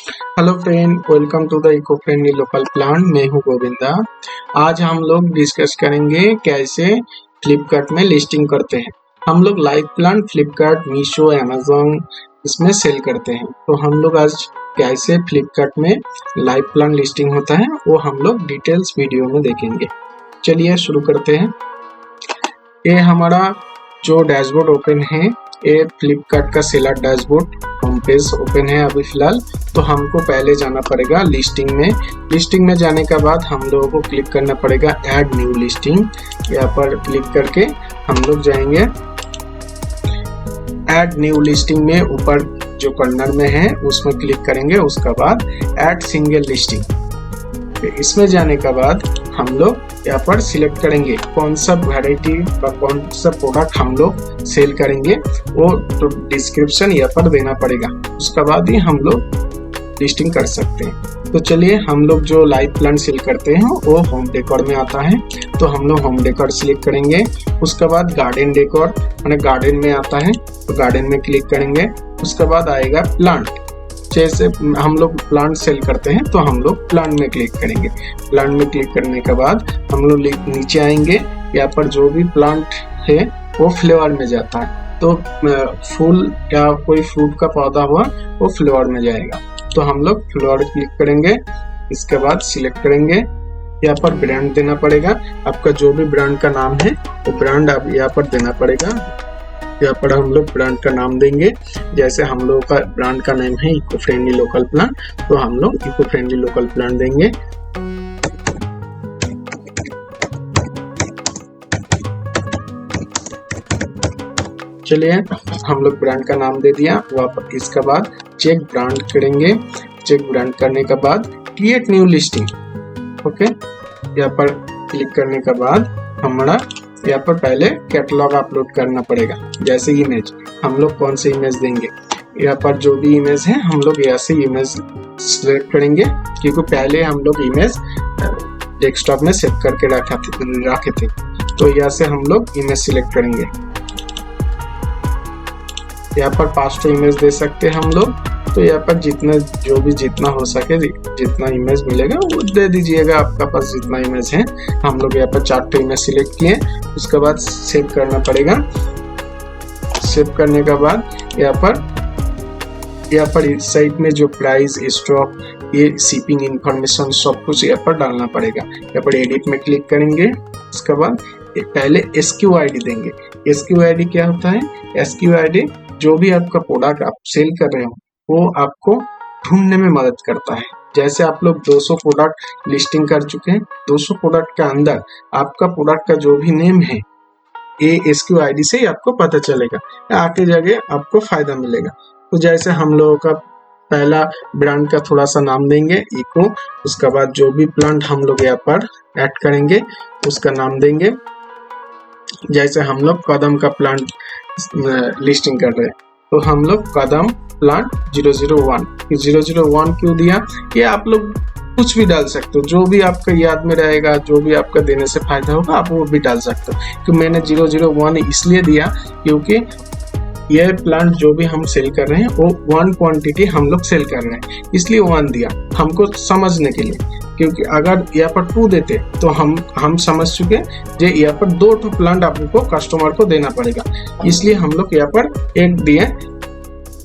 Hello friend, welcome to the eco friendly local plant. मैं हूं गोविंदा। आज हम लोग डिस्कस करेंगे कैसे फ्लिपकार्ट में लिस्टिंग करते हैं। हम लोग live plant Flipkart, Meesho, Amazon इसमें सेल करते हैं। तो हम लोग आज कैसे फ्लिपकार्ट में लाइव प्लांट लिस्टिंग होता है वो हम लोग डिटेल्स वीडियो में देखेंगे। चलिए शुरू करते हैं। ये हमारा जो डैशबोर्ड ओपन है, ये फ्लिपकार्ट का seller dashboard home page open है अभी फिलहाल। तो हमको पहले जाना पड़ेगा लिस्टिंग में। लिस्टिंग में जाने के बाद हम लोगों को क्लिक करना पड़ेगा ऐड न्यू लिस्टिंग। यहाँ पर क्लिक करके हम लोग जाएंगे ऐड न्यू लिस्टिंग में, ऊपर जो कॉर्नर में है उसमें क्लिक करेंगे। उसके बाद ऐड सिंगल लिस्टिंग, इसमें जाने के बाद हम लोग यहाँ पर सिलेक्ट करेंगे कौन सा वैरायटी বা कौन सा प्रोडक्ट हम लोग सेल करेंगे, वो तो डिस्क्रिप्शन यहाँ पर देना पड़ेगा। उसके बाद ही हम लोग लिस्टिंग कर सकते हैं। तो चलिए, हम लोग जो लाइव प्लांट सेल करते हैं वो होम डेकोर में आता है, तो हम लोग होम डेकोर सिलेक्ट करेंगे। उसके बाद गार्डन डेकोर यानी गार्डन में आता है, तो गार्डन में क्लिक करेंगे। उसके बाद आएगा प्लांट। जैसे हम लोग प्लांट सेल करते हैं तो हम लोग प्लांट में क्लिक करेंगे। प्लांट में क्लिक करने के बाद हम लोग नीचे आएंगे। यहाँ पर जो भी प्लांट है वो फ्लेवर में जाता है, तो फूल या कोई फ्रूट का पौधा हुआ वो फ्लेवर में जाएगा। तो हम लोग फ्लेवर क्लिक करेंगे। इसके बाद सिलेक्ट करेंगे। यहाँ पर ब्रांड देना पड़ेगा। आपका जो भी ब्रांड का नाम है वो ब्रांड आप यहाँ पर देना पड़ेगा। यहाँ पर हम लोग ब्रांड का नाम देंगे। जैसे हम लोग का ब्रांड का नाम है इको फ्रेंडली लोकल प्लांट, तो हम लोग इको फ्रेंडली लोकल प्लांट देंगे। चलिए, हम लोग ब्रांड का नाम दे दिया। वापस इसके बाद चेक ब्रांड करेंगे। चेक ब्रांड करने के बाद क्रिएट न्यू लिस्टिंग, ओके। यहाँ पर क्लिक करने के बाद हमारा यहाँ पर पहले कैटलॉग अपलोड करना पड़ेगा। जैसे इमेज, हम लोग कौन सी इमेज देंगे। यहाँ पर जो भी इमेज है हम लोग यहाँ से इमेज सिलेक्ट करेंगे, क्योंकि पहले हम लोग इमेज डेस्कटॉप में सेव करके रखे थे। तो यहाँ से हम लोग इमेज सिलेक्ट करेंगे। यहाँ पर 5 इमेज दे सकते हैं हम लोग। तो यहाँ पर जितना हो सके, जितना इमेज मिलेगा वो दे दीजिएगा। आपका पास जितना इमेज है, हम लोग यहाँ पर 4 इमेज सिलेक्ट किए। उसके बाद सेव करना पड़ेगा। सेव करने के बाद यहाँ पर इस साइड में जो प्राइस, स्टॉक, ये शिपिंग इंफॉर्मेशन सब कुछ यहाँ पर डालना पड़ेगा। यहाँ पर एडिट में क्लिक करेंगे। उसके बाद पहले SQID देंगे। SQID क्या होता है? SQID जो भी आपका प्रोडक्ट आप सेल कर रहे हो वो आपको ढूंढने में मदद करता है। जैसे आप लोग 200 प्रोडक्ट लिस्टिंग कर चुके हैं, 200 प्रोडक्ट के अंदर आपका प्रोडक्ट का जो भी नेम है, ये SQID से ही आपको पता चलेगा, आगे जाके आपको फायदा मिलेगा। तो जैसे हम लोगों का पहला ब्रांड का थोड़ा सा नाम देंगे, इको। उसके बाद जो भी प्लांट हम लोग यहाँ पर ऐड करेंगे उसका नाम देंगे। जैसे हम लोग कदम का प्लांट लिस्टिंग कर रहे हैं, तो हम लोग कदम प्लांट 001 क्यों दिया, ये आप लोग कुछ भी डाल सकते हो। जो भी आपका याद में रहेगा, जो भी आपका देने से फायदा होगा, आप वो भी डाल सकते हो। क्योंकि मैंने 001 इसलिए दिया क्योंकि ये प्लांट जो भी हम सेल कर रहे हैं वो 1 क्वांटिटी हम लोग सेल कर रहे हैं, इसलिए 1 दिया हमको समझने के लिए। क्योंकि अगर यहाँ पर 2 देते तो हम समझ चुके जो यहाँ पर 2 प्लांट आपको कस्टमर को देना पड़ेगा, इसलिए हम लोग यहाँ पर 1 दिए,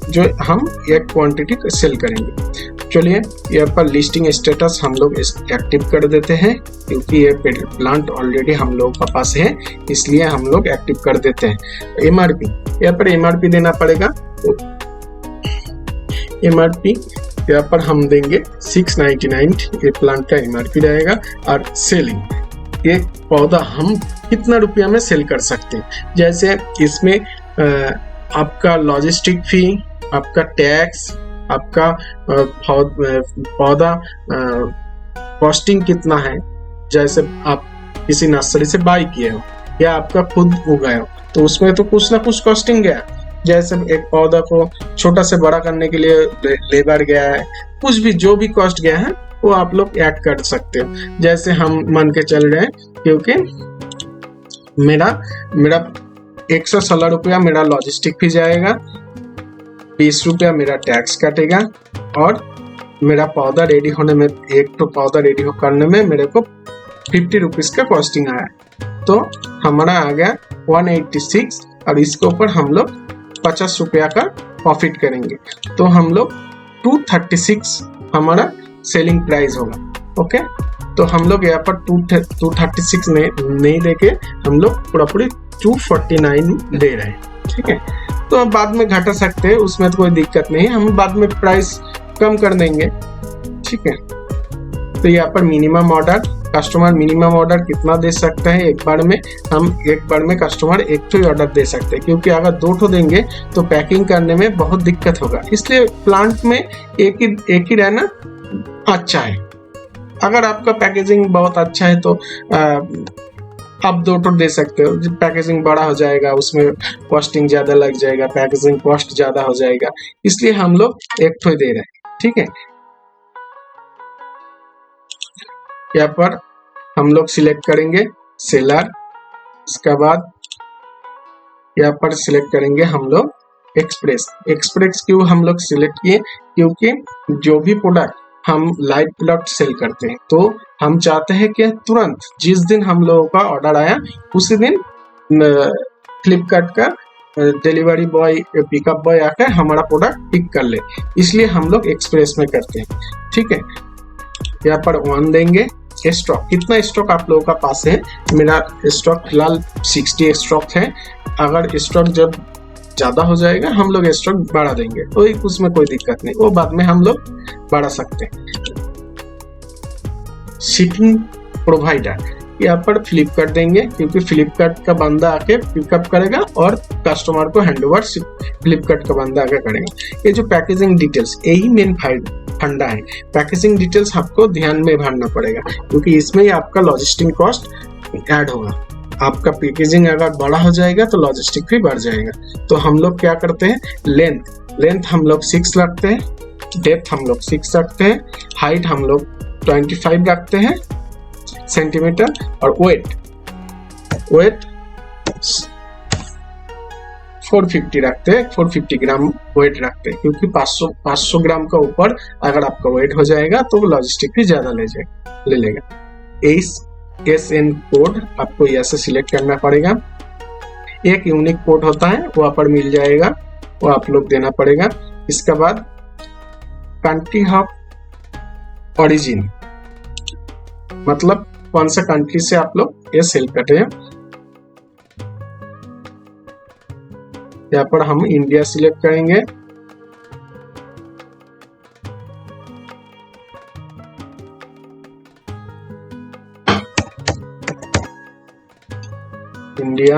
जो हम 1 क्वांटिटी सेल करेंगे। चलिए, यहाँ पर लिस्टिंग स्टेटस हम लोग एक्टिव कर देते हैं, क्योंकि ये प्लांट ऑलरेडी हम लोगों के पास है, इसलिए हम लोग एक्टिव कर देते हैं। MRP, यहाँ पर MRP देना पड़ेगा। तो MRP यहाँ पर हम देंगे 699, ये प्लांट का MRP रहेगा। और सेलिंग, एक पौधा हम कितना रुपया में सेल कर सकते हैं। जैसे इसमें आपका लॉजिस्टिक फी, आपका टैक्स, आपका पौधा कॉस्टिंग कितना है। जैसे आप किसी नर्सरी से बाई किए हो या आपका खुद उगाए हो, तो उसमें तो कुछ ना कुछ कॉस्टिंग गया। जैसे एक पौधा को छोटा से बड़ा करने के लिए लेबर गया है, कुछ भी जो भी कॉस्ट गया है वो आप लोग ऐड कर सकते हो। जैसे हम मान के चल रहे हैं, क्योंकि मेरा 116 रुपया मेरा लॉजिस्टिक फी जाएगा, 20 रुपया मेरा टैक्स कटेगा और मेरा पौधा रेडी होने में, एक तो पौधा रेडी करने में मेरे को 50 रुपीज का कॉस्टिंग आया, तो हमारा आ गया 186 और इसके ऊपर हम लोग 50 रुपया का प्रॉफिट करेंगे, तो हम लोग 236 हमारा सेलिंग प्राइस होगा। ओके, तो हम लोग यहाँ पर 236 नहीं देके हम लोग पूरा 249 दे रहे हैं। ठीक है, तो हम बाद में घटा सकते हैं, उसमें तो कोई दिक्कत नहीं है, हम बाद में प्राइस कम कर देंगे। ठीक है, तो यहाँ पर minimum order, customer minimum order कितना दे सकता है एक बार में, हम एक बार में कस्टमर एक तो ही ऑर्डर दे सकते हैं, क्योंकि अगर 2 तो देंगे तो पैकिंग करने में बहुत दिक्कत होगा, इसलिए प्लांट में एक ही रहना अच्छा है। अगर आपका पैकेजिंग बहुत अच्छा है तो आप 2 तो दे सकते हो, पैकेजिंग बड़ा हो जाएगा उसमें कॉस्टिंग ज्यादा लग जाएगा, पैकेजिंग कॉस्ट ज्यादा हो जाएगा, इसलिए हम लोग एक तो ही दे रहे हैं। ठीक है, यहाँ पर हम लोग सिलेक्ट करेंगे सेलर, इसके बाद यहाँ पर सिलेक्ट करेंगे हम लोग एक्सप्रेस क्यों हम लोग सिलेक्ट किए, क्योंकि जो भी प्रोडक्ट हम लाइव प्रोडक्ट सेल करते हैं तो हम चाहते हैं कि तुरंत जिस दिन हम लोगों का ऑर्डर आया उसी दिन फ्लिपकार्ट का डिलीवरी बॉय, पिकअप बॉय आकर हमारा प्रोडक्ट पिक कर ले, इसलिए हम लोग एक्सप्रेस में करते हैं। ठीक है, यहाँ पर 1 देंगे। स्टॉक, कितना स्टॉक आप लोगों का पास है, मेरा स्टॉक फिलहाल 60 स्टॉक है, अगर स्टॉक जब ज्यादा हो जाएगा हम लोग स्टॉक बढ़ा देंगे, तो उसमें कोई दिक्कत नहीं, वो बाद में हम लोग बढ़ा सकते हैं। शिपिंग प्रोवाइडर, यहाँ पर फ्लिपकार्ट देंगे, क्योंकि फ्लिपकार्ट का बंदा आके पिकअप करेगा और कस्टमर को हैंडओवर फ्लिपकार्ट का बंदा आके करेगा। ये जो पैकेजिंग डिटेल्स, यही मेन फंडा है, पैकेजिंग डिटेल्स आपको ध्यान में भरना पड़ेगा, क्योंकि इसमें ही आपका लॉजिस्टिक कॉस्ट ऐड होगा। आपका पैकेजिंग अगर बड़ा हो जाएगा तो लॉजिस्टिक भी बढ़ जाएगा। तो हम लोग क्या करते हैं, लेंथ हम लोग 6 रखते हैं, डेप्थ हम लोग 6 रखते हैं, हाइट हम लोग 25 रखते हैं सेंटीमीटर, और वेट 450 रखते हैं, 450 ग्राम वेट रखते हैं, क्योंकि 500 ग्राम का ऊपर अगर आपका वेट हो जाएगा तो लॉजिस्टिक भी ज्यादा ले लेगा। SN कोड आपको यहाँ से सिलेक्ट करना पड़ेगा, एक यूनिक कोड होता है वो पर मिल जाएगा, वो आप लोग देना पड़ेगा। इसके बाद कंट्री ऑफ ओरिजिन, मतलब कौन सा कंट्री से आप लोग ये सेल करते हैं, यहाँ पर हम इंडिया सिलेक्ट करेंगे। इंडिया,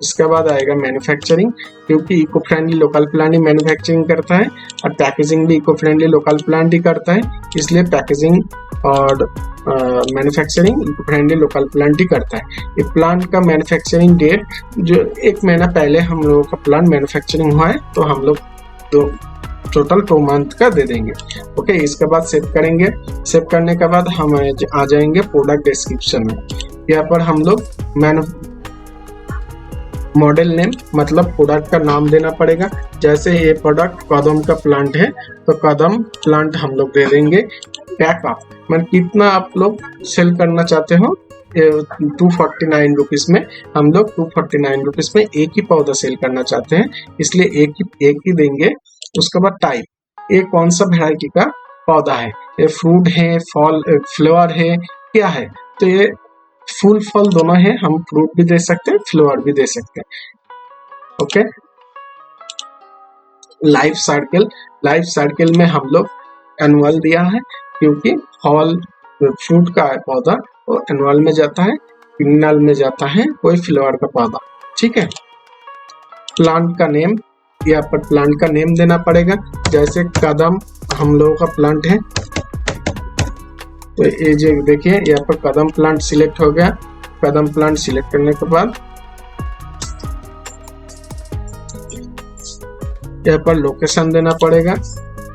इसके बाद आएगा मैन्युफैक्चरिंग, क्योंकि इको फ्रेंडली लोकल प्लांट ही मैन्युफैक्चरिंग करता है और पैकेजिंग भी इको फ्रेंडली लोकल प्लांट ही करता है, इसलिए पैकेजिंग और manufacturing eco friendly local plant ही करता है। ये प्लांट का मैन्युफैक्चरिंग डेट जो 1 महीना पहले हम लोगों का प्लांट मैन्युफैक्चरिंग हुआ है, तो हम लोग टोटल 2 मंथ का दे देंगे। ओके, इसके बाद सेव करेंगे। सेव करने के बाद हम आ जाएंगे प्रोडक्ट डिस्क्रिप्शन में। यहाँ पर हम लोग मॉडल नेम, मतलब प्रोडक्ट का नाम देना पड़ेगा। जैसे ये प्रोडक्ट कदम का प्लांट है तो कदम प्लांट हम लोग दे देंगे। पैक ऑफ, मतलब कितना आप लोग सेल करना चाहते हो, 249 रुपीज में हम लोग 249 रुपीज में एक ही पौधा सेल करना चाहते हैं, इसलिए एक ही देंगे। उसके बाद टाइप, ये कौन सा वैरायटी का पौधा है, ये फ्रूट है, फ्लावर है, क्या है, तो ये फूल फल दोनों है, हम फ्रूट भी दे सकते हैं, फ्लावर भी दे सकते हैं। ओके, लाइफ सर्किल में हम लोग एनुअल दिया है, क्योंकि फल फ्रूट का पौधा वो एनुअल में जाता है, पिन्नल में जाता है कोई फ्लावर का पौधा। ठीक है, प्लांट का नेम, यहाँ पर प्लांट का नेम देना पड़ेगा। जैसे कदम हम लोगों का प्लांट है, तो ये जो देखिए यहाँ पर कदम प्लांट सिलेक्ट हो गया। कदम प्लांट सिलेक्ट करने के बाद यहाँ पर लोकेशन देना पड़ेगा।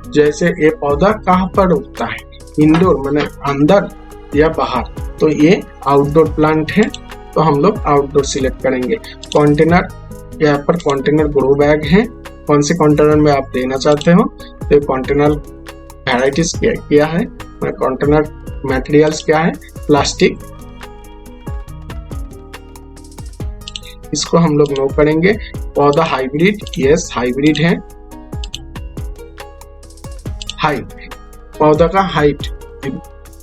जैसे ये पौधा कहाँ पर उगता है, इंडोर माने अंदर या बाहर, तो ये आउटडोर प्लांट है, तो हम लोग आउटडोर सिलेक्ट करेंगे। कंटेनर, यहाँ पर कंटेनर ग्रो बैग है, कौन से कंटेनर में आप देना चाहते हो, तो कंटेनर वैरायटीज क्या है, कंटेनर मटेरियल्स क्या है, प्लास्टिक, इसको हम लोग नो करेंगे। पौधा हाइब्रिड, यस हाइब्रिड है। हाइट, पौधा का हाइट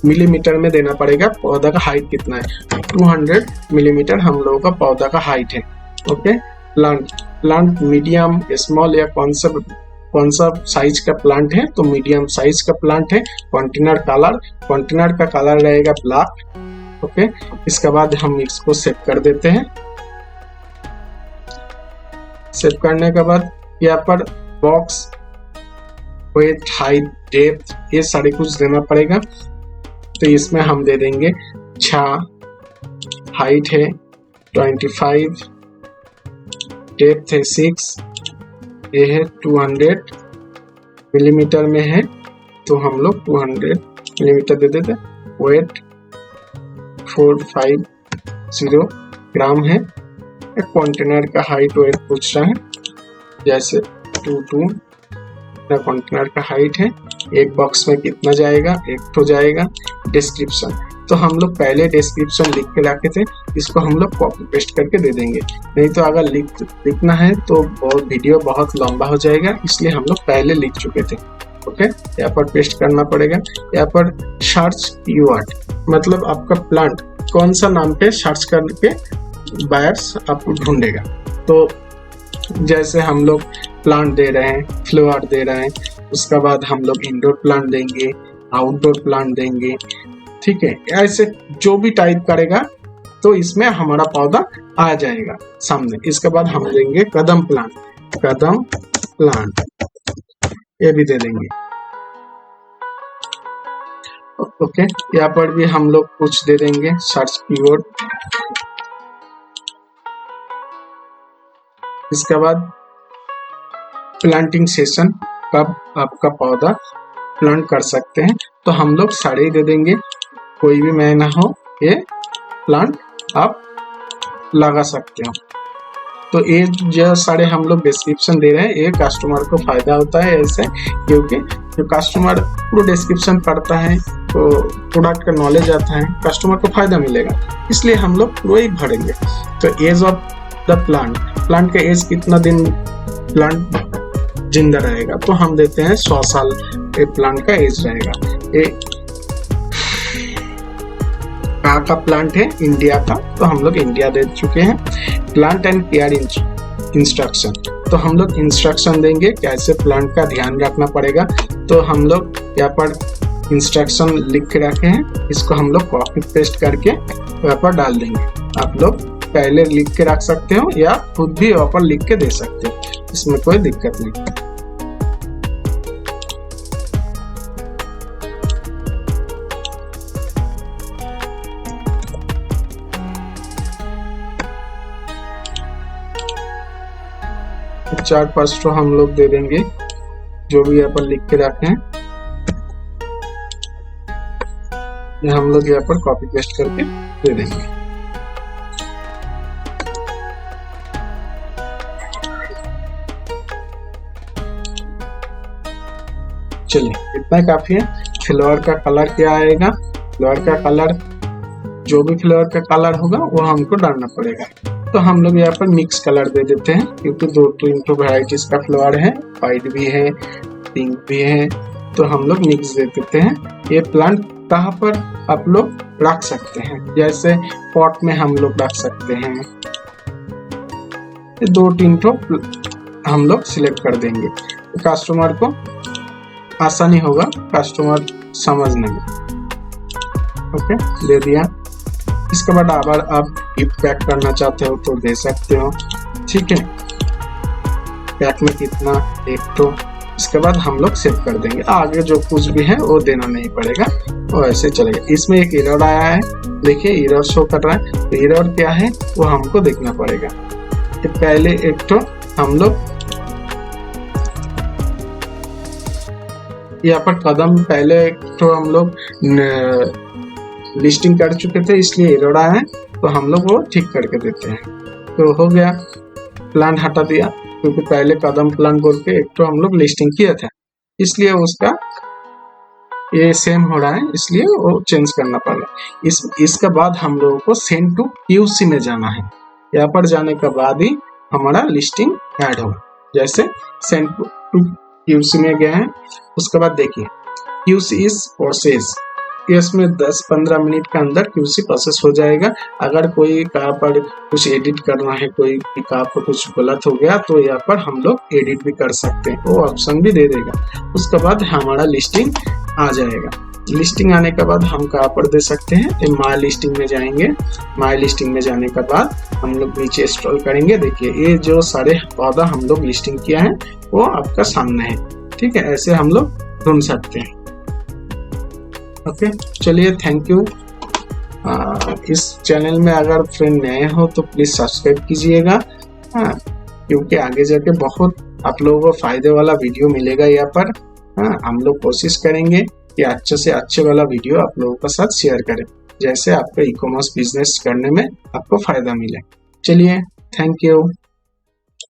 मिलीमीटर में देना पड़ेगा। पौधा का हाइट कितना है, 200 मिलीमीटर हम लोगों का पौधा का हाइट है। ओके, प्लांट मीडियम, स्मॉल या कौन सा साइज का प्लांट है, तो मीडियम साइज का प्लांट है। कंटेनर का कलर रहेगा ब्लैक। ओके, इसके बाद हम इसको सेव कर देते हैं। सेव करने के बाद यहाँ पर बॉक्स, वेट, हाइट, डेप्थ, ये सारे कुछ देना पड़ेगा। तो इसमें हम दे देंगे 6, हाइट है 25, डेप्थ है 6, ये है 200 मिलीमीटर में है, तो हम लोग 200 मिलीमीटर दे देते। वेट 450 ग्राम है। कंटेनर का हाइट वेट पूछ रहा है, जैसे 22 कंटेनर का हाइट है। एक बॉक्स में कितना जाएगा, एक तो जाएगा। डिस्क्रिप्शन, तो हम लोग पहले डिस्क्रिप्शन लिख के रखे थे, इसको हम लोग कॉपी पेस्ट करके दे देंगे। नहीं तो अगर लिखना है तो वीडियो बहुत लंबा हो जाएगा, इसलिए हम लोग पहले लिख चुके थे। ओके, यहाँ पर पेस्ट करना पड़ेगा। यहाँ पर सर्च कीवर्ड, मतलब आपका प्लांट कौन सा नाम पे सर्च करके बायर्स आपको ढूंढेगा। तो जैसे हम लोग प्लांट दे रहे हैं, फ्लावर दे रहे हैं, उसके बाद हम लोग इंडोर प्लांट देंगे, आउटडोर प्लांट देंगे, ठीक है। ऐसे जो भी टाइप करेगा तो इसमें हमारा पौधा आ जाएगा सामने। इसके बाद हम देंगे कदम प्लांट, ये भी दे देंगे। ओके, यहाँ पर भी हम लोग कुछ दे देंगे सर्च कीवर्ड। इसके बाद प्लांटिंग सेशन, कब आपका पौधा प्लांट कर सकते हैं, तो हम लोग सारे ही दे देंगे, कोई भी महीना हो ये प्लांट आप लगा सकते हो। तो ये जो सारे हम लोग डिस्क्रिप्शन दे रहे हैं, ये कस्टमर को फायदा होता है ऐसे, क्योंकि जो कस्टमर पूरा डिस्क्रिप्शन पढ़ता है तो प्रोडक्ट का नॉलेज आता है, कस्टमर को फायदा मिलेगा, इसलिए हम लोग पूरा ही भरेंगे। तो एज ऑफ द प्लांट का एज कितना दिन प्लांट जिंदा रहेगा, तो हम देते हैं 100 साल ये प्लांट का एज रहेगा। ये कहाँ का प्लांट है, इंडिया का, तो हम लोग इंडिया दे चुके हैं। प्लांट एंड केयर इंस्ट्रक्शन, तो हम लोग इंस्ट्रक्शन देंगे कैसे प्लांट का ध्यान रखना पड़ेगा। तो हम लोग यहाँ पर इंस्ट्रक्शन लिख के रखे हैं, इसको हम लोग कॉपी पेस्ट करके यहाँ पर डाल देंगे। आप लोग पहले लिख के रख सकते हो या खुद भी यहाँ पर लिख के दे सकते हो, इसमें कोई दिक्कत नहीं। चार पांच तो हम लोग दे देंगे, जो भी यहाँ पर लिख के रखे हैं, ये हम लोग यहाँ पर कॉपी पेस्ट करके दे देंगे। चलिए, इतना काफी है। फ्लावर का कलर क्या आएगा, फ्लावर का कलर, जो भी फ्लावर का कलर होगा वो हमको डालना पड़ेगा। तो हम लोग यहाँ पर मिक्स कलर दे देते हैं, क्योंकि 2-3 वैरायटीज का फ्लावर है, व्हाइट भी है, पिंक भी है, तो हम लोग मिक्स दे देते हैं। ये प्लांट कहाँ पर आप लोग रख सकते हैं, जैसे पॉट में हम लोग रख सकते हैं। ये 2-3 हम लोग सिलेक्ट कर देंगे, कस्टमर को आसानी होगा कस्टमर समझने में। ओके, दे दिया। इसके बाद अगर आप गिफ्ट पैक करना चाहते हो तो दे सकते हो, ठीक है। पैक में कितना, एक तो। इसके बाद हम लोग सेव कर देंगे, आगे जो कुछ भी है वो देना नहीं पड़ेगा, वो ऐसे चलेगा। इसमें एक एरर आया है, देखिए एरर शो कर रहा है, तो एरर क्या है वो हमको देखना पड़ेगा। तो पहले एक तो हम लोग यहाँ पर कदम, पहले तो हम लोग लिस्टिंग कर चुके थे, इसलिए एरर आया है, तो हम लोग वो ठीक करके देते हैं। तो हो गया, प्लांट हटा दिया, क्योंकि पहले कदम प्लांट बोल के एक तो हम लोग लिस्टिंग किया था, इसलिए उसका ये सेम हो रहा है इसलिए वो चेंज करना पड़ रहा है। इसके बाद हम लोगों को सेंड टू क्यूसी में जाना है। यहाँ पर जाने के बाद ही हमारा लिस्टिंग ऐड होगा। जैसे सेंड टू क्यूसी में गए हैं, उसके बाद देखिए क्यूसी इज प्रोसेस, इसमें 10-15 मिनट के अंदर क्यूसी प्रोसेस हो जाएगा। अगर कोई कहाँ पर कुछ एडिट करना है, कोई कहाँ पर कुछ गलत हो गया तो यहाँ पर हम लोग एडिट भी कर सकते हैं, वो ऑप्शन भी दे देगा। उसके बाद हमारा लिस्टिंग आ जाएगा। लिस्टिंग आने के बाद हम कहाँ पर दे सकते हैं, माई लिस्टिंग में जाएंगे। माई लिस्टिंग में जाने के बाद हम लोग नीचे स्क्रॉल करेंगे। देखिए ये जो सारे पौधा हम लोग लिस्टिंग किया है वो आपका सामने है। ठीक है, ऐसे हम लोग ढूंढ सकते हैं। ओके, चलिए थैंक यू। इस चैनल में अगर फ्रेंड नए हो तो प्लीज सब्सक्राइब कीजिएगा, क्योंकि आगे जाके बहुत आप लोगों को फायदे वाला वीडियो मिलेगा यहाँ पर। हम लोग कोशिश करेंगे कि अच्छे से अच्छे वाला वीडियो आप लोगों के साथ शेयर करें, जैसे आपका ई कॉमर्स बिजनेस करने में आपको फायदा मिले। चलिए थैंक यू।